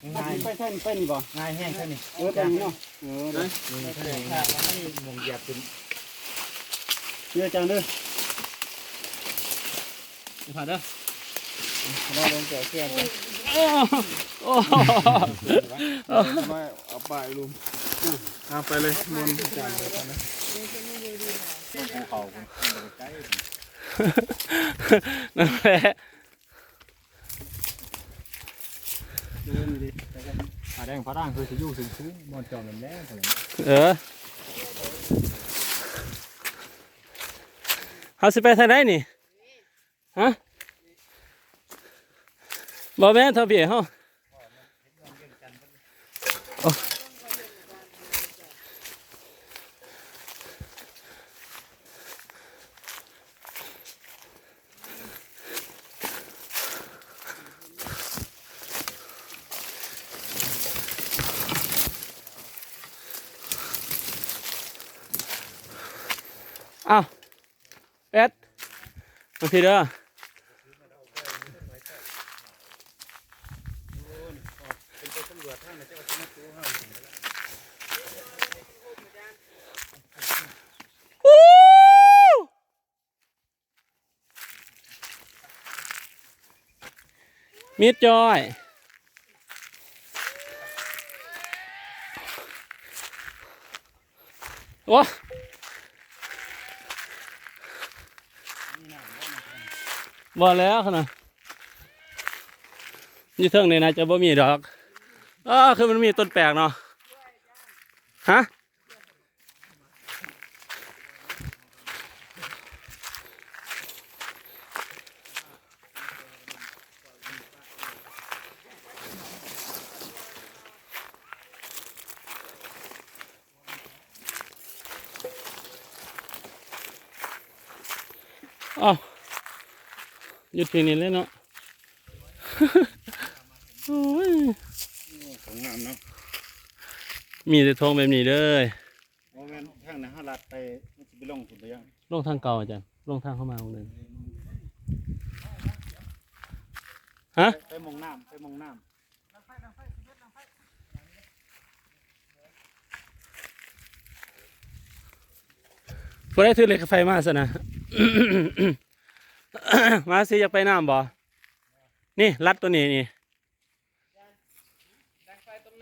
ง่ายไปแท่นเป็นบ่ง่ายแห้งแค่นี้แต่งเนาะได้ไม่แท่งไม่มงเหยียบถึงเยอะจังเด้อผ่านเด้อเราลงเกี่ยวเชือกโอ้ไม่เอาไปลุมเอาไปเลยมนจังเลยนะภูเขาใกล้นั่นแหละผาแดงผาด่างคือจะอยู่สูงๆมอนจอมมันแน่เขาสิไปทางไหนนี่ฮะบ่แม่นเท่าเบี้ยเฮาอ้าวเอ็ดมาพี่เด้อมิดจอยโอ้บ่แล้วขนาดยี่เทิงนี่นะจะบ่มีดอกคือมันมีต้นแปลกเนาะฮะอ้าวหยุดเพียงนี้เลยเนาะโอ้ยของงามเนาะมีแต่ทองแบบนี้เลยโอ้แม่นทางไหนเขาลัดไปมันจะไปลงสุดเลยยังลงทางเก่าอาจารย์ลงทางเข้ามาตรงนึงฮะไปมองน้ำไปมองน้ำพอได้ถือเหล็กไฟมาซะนะ มาสิอยากไปน้ำบ่นี่รัดตัวนี้นี่